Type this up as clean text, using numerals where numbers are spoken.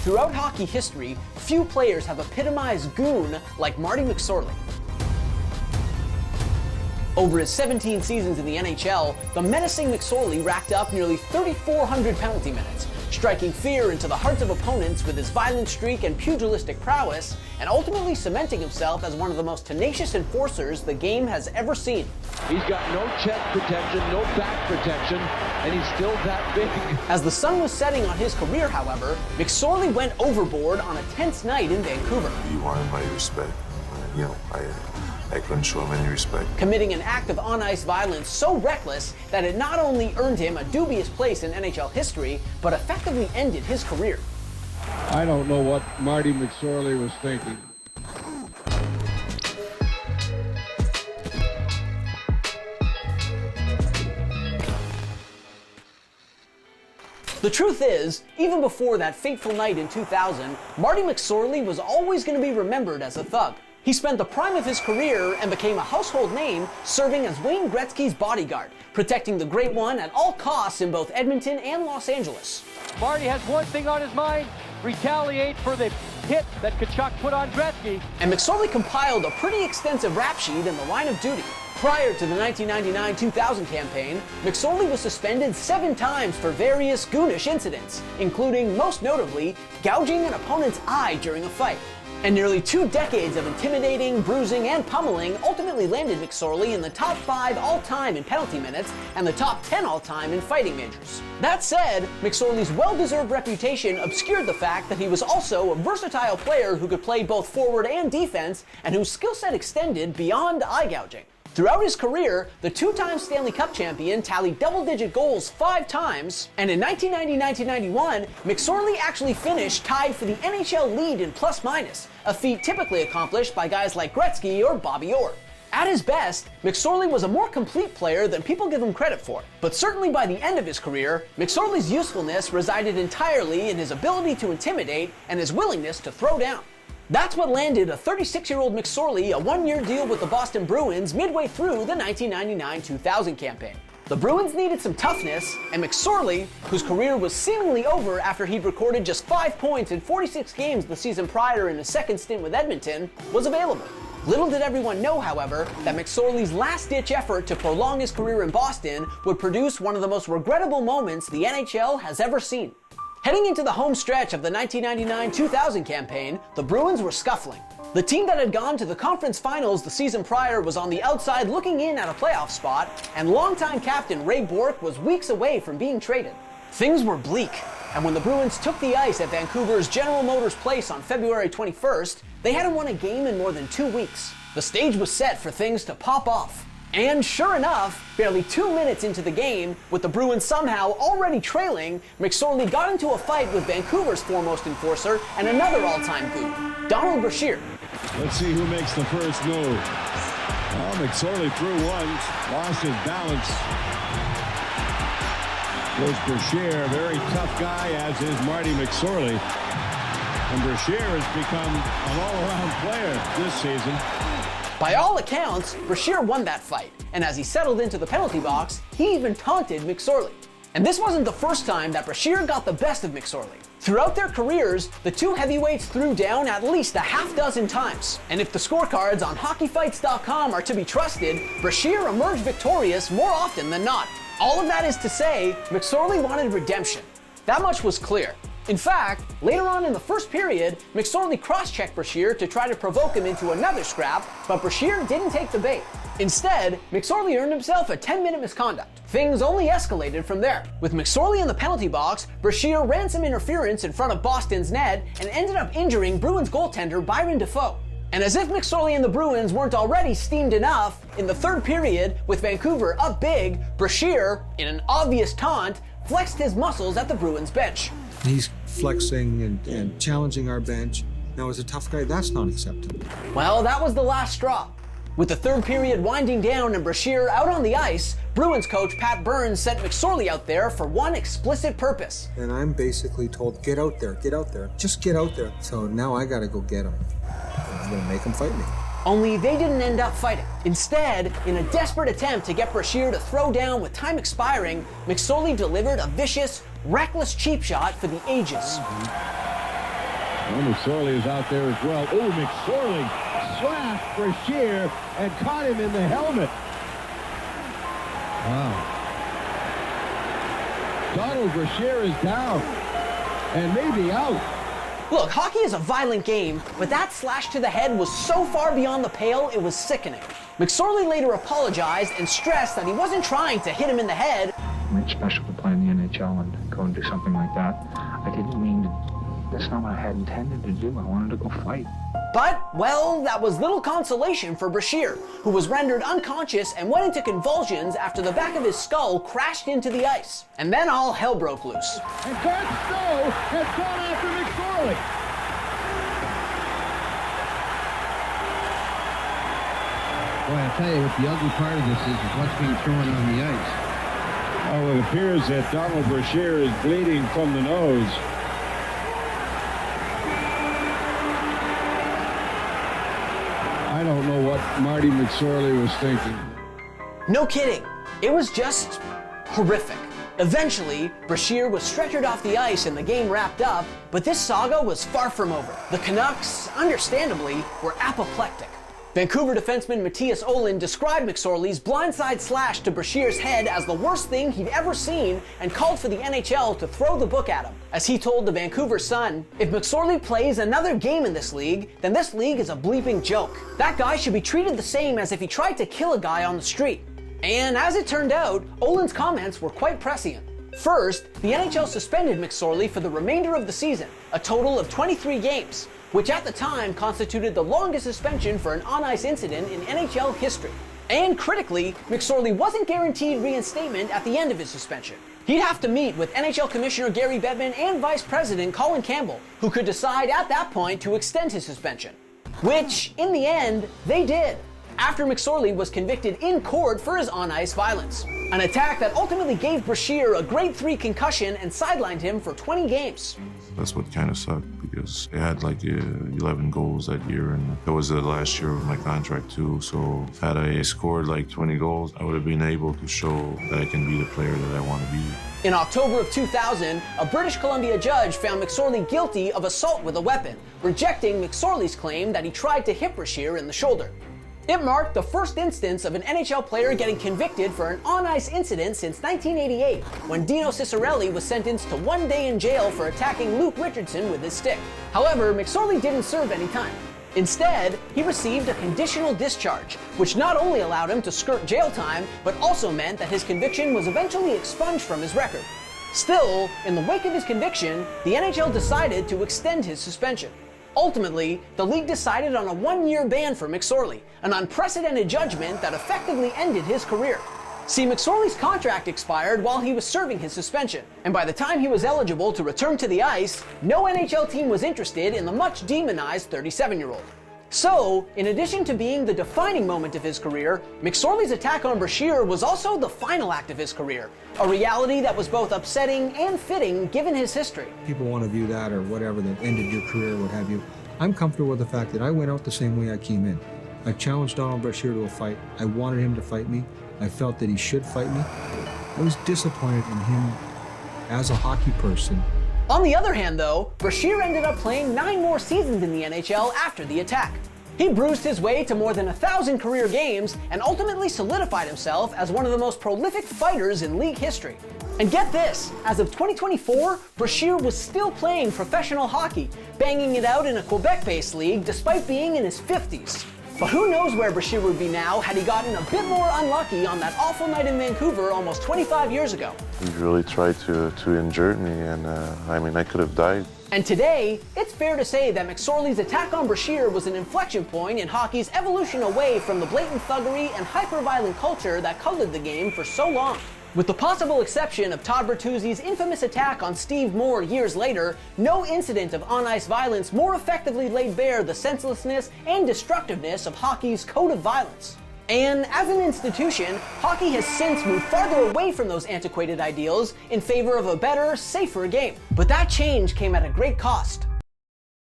Throughout hockey history, few players have epitomized goon like Marty McSorley. Over his 17 seasons in the NHL, the menacing McSorley racked up nearly 3,400 penalty minutes, striking fear into the hearts of opponents with his violent streak and pugilistic prowess, and ultimately cementing himself as one of the most tenacious enforcers the game has ever seen. He's got no chest protection, no back protection, and he's still that big. As the sun was setting on his career, however, McSorley went overboard on a tense night in Vancouver. He wanted my respect. I couldn't show him any respect. Committing an act of on-ice violence so reckless that it not only earned him a dubious place in NHL history, but effectively ended his career. I don't know what Marty McSorley was thinking. The truth is, even before that fateful night in 2000, Marty McSorley was always going to be remembered as a thug. He spent the prime of his career and became a household name, serving as Wayne Gretzky's bodyguard, protecting the Great One at all costs in both Edmonton and Los Angeles. Marty has one thing on his mind: retaliate for the hit that Tkachuk put on Gretzky. And McSorley compiled a pretty extensive rap sheet in the line of duty. Prior to the 1999-2000 campaign, McSorley was suspended 7 times for various goonish incidents, including, most notably, gouging an opponent's eye during a fight. And nearly 2 decades of intimidating, bruising, and pummeling ultimately landed McSorley in the top 5 all-time in penalty minutes and the top 10 all-time in fighting majors. That said, McSorley's well-deserved reputation obscured the fact that he was also a versatile player who could play both forward and defense, and whose skill set extended beyond eye gouging. Throughout his career, the 2-time Stanley Cup champion tallied double-digit goals 5 times, and in 1990-1991, McSorley actually finished tied for the NHL lead in plus-minus, a feat typically accomplished by guys like Gretzky or Bobby Orr. At his best, McSorley was a more complete player than people give him credit for, but certainly by the end of his career, McSorley's usefulness resided entirely in his ability to intimidate and his willingness to throw down. That's what landed a 36-year-old McSorley a 1-year deal with the Boston Bruins midway through the 1999-2000 campaign. The Bruins needed some toughness, and McSorley, whose career was seemingly over after he'd recorded just 5 points in 46 games the season prior in his second stint with Edmonton, was available. Little did everyone know, however, that McSorley's last-ditch effort to prolong his career in Boston would produce one of the most regrettable moments the NHL has ever seen. Heading into the home stretch of the 1999-2000 campaign, the Bruins were scuffling. The team that had gone to the conference finals the season prior was on the outside looking in at a playoff spot, and longtime captain Ray Bourque was weeks away from being traded. Things were bleak, and when the Bruins took the ice at Vancouver's General Motors Place on February 21st, they hadn't won a game in more than 2 weeks. The stage was set for things to pop off. And sure enough, barely 2 minutes into the game, with the Bruins somehow already trailing, McSorley got into a fight with Vancouver's foremost enforcer and another all-time goon, Donald Brashear. Let's see who makes the first move. Well, McSorley threw once, lost his balance. There's Brashear, a very tough guy, as is Marty McSorley. And Brashear has become an all-around player this season. By all accounts, Brashear won that fight, and as he settled into the penalty box, he even taunted McSorley. And this wasn't the first time that Brashear got the best of McSorley. Throughout their careers, the two heavyweights threw down at least a half dozen times. And if the scorecards on hockeyfights.com are to be trusted, Brashear emerged victorious more often than not. All of that is to say, McSorley wanted redemption. That much was clear. In fact, later on in the first period, McSorley cross-checked Brashear to try to provoke him into another scrap, but Brashear didn't take the bait. Instead, McSorley earned himself a 10-minute misconduct. Things only escalated from there. With McSorley in the penalty box, Brashear ran some interference in front of Boston's net and ended up injuring Bruins goaltender Byron Defoe. And as if McSorley and the Bruins weren't already steamed enough, in the third period, with Vancouver up big, Brashear, in an obvious taunt, flexed his muscles at the Bruins bench. He's flexing and challenging our bench. Now, as a tough guy, that's not acceptable. Well, that was the last straw. With the third period winding down and Brashear out on the ice, Bruins coach Pat Burns sent McSorley out there for one explicit purpose. And I'm basically told, get out there, just get out there. So now I gotta go get him. I'm gonna make him fight me. Only they didn't end up fighting. Instead, in a desperate attempt to get Brashear to throw down with time expiring, McSorley delivered a vicious, reckless cheap shot for the ages. Well, McSorley is out there as well. Oh, McSorley slashed Brashear and caught him in the helmet. Wow. Donald Brashear is down and maybe out. Look, hockey is a violent game, but that slash to the head was so far beyond the pale, it was sickening. McSorley later apologized and stressed that he wasn't trying to hit him in the head. It's special to play in the NHL and go and do something like that. I didn't mean to. That's not what I had intended to do. I wanted to go fight. But, well, that was little consolation for Brashear, who was rendered unconscious and went into convulsions after the back of his skull crashed into the ice. And then all hell broke loose. And Kurt Stowe has gone after McSorley. Boy, I tell you what the ugly part of this is what's being thrown on the ice. Oh, it appears that Donald Brashear is bleeding from the nose. I don't know what Marty McSorley was thinking. No kidding. It was just horrific. Eventually, Brashear was stretchered off the ice and the game wrapped up, but this saga was far from over. The Canucks, understandably, were apoplectic. Vancouver defenseman Mattias Ohlund described McSorley's blindside slash to Brashear's head as the worst thing he'd ever seen and called for the NHL to throw the book at him. As he told the Vancouver Sun, if McSorley plays another game in this league, then this league is a bleeping joke. That guy should be treated the same as if he tried to kill a guy on the street. And as it turned out, Ohlund's comments were quite prescient. First, the NHL suspended McSorley for the remainder of the season, a total of 23 games, which at the time constituted the longest suspension for an on-ice incident in NHL history. And critically, McSorley wasn't guaranteed reinstatement at the end of his suspension. He'd have to meet with NHL Commissioner Gary Bettman and Vice President Colin Campbell, who could decide at that point to extend his suspension. Which, in the end, they did, after McSorley was convicted in court for his on-ice violence. An attack that ultimately gave Brashear a grade 3 concussion and sidelined him for 20 games. That's what kind of sucked, because I had like 11 goals that year, and that was the last year of my contract too. So had I scored like 20 goals, I would have been able to show that I can be the player that I want to be. In October of 2000, a British Columbia judge found McSorley guilty of assault with a weapon, rejecting McSorley's claim that he tried to hit Brashear in the shoulder. It marked the first instance of an NHL player getting convicted for an on-ice incident since 1988, when Dino Ciccarelli was sentenced to 1 day in jail for attacking Luke Richardson with his stick. However, McSorley didn't serve any time. Instead, he received a conditional discharge, which not only allowed him to skirt jail time, but also meant that his conviction was eventually expunged from his record. Still, in the wake of his conviction, the NHL decided to extend his suspension. Ultimately, the league decided on a 1-year ban for McSorley, an unprecedented judgment that effectively ended his career. See, McSorley's contract expired while he was serving his suspension, and by the time he was eligible to return to the ice, no NHL team was interested in the much demonized 37-year-old. So, in addition to being the defining moment of his career, McSorley's attack on Brashear was also the final act of his career, a reality that was both upsetting and fitting given his history. People want to view that or whatever, that ended your career, what have you. I'm comfortable with the fact that I went out the same way I came in. I challenged Donald Brashear to a fight. I wanted him to fight me. I felt that he should fight me. I was disappointed in him as a hockey person. On the other hand, though, Brashear ended up playing 9 more seasons in the NHL after the attack. He bruised his way to more than 1,000 career games and ultimately solidified himself as one of the most prolific fighters in league history. And get this, as of 2024, Brashear was still playing professional hockey, banging it out in a Quebec-based league despite being in his 50s. But who knows where Brashear would be now had he gotten a bit more unlucky on that awful night in Vancouver almost 25 years ago. He really tried to injure me, and I could have died. And today, it's fair to say that McSorley's attack on Brashear was an inflection point in hockey's evolution away from the blatant thuggery and hyper-violent culture that colored the game for so long. With the possible exception of Todd Bertuzzi's infamous attack on Steve Moore years later, no incident of on-ice violence more effectively laid bare the senselessness and destructiveness of hockey's code of violence. And as an institution, hockey has since moved farther away from those antiquated ideals in favor of a better, safer game. But that change came at a great cost.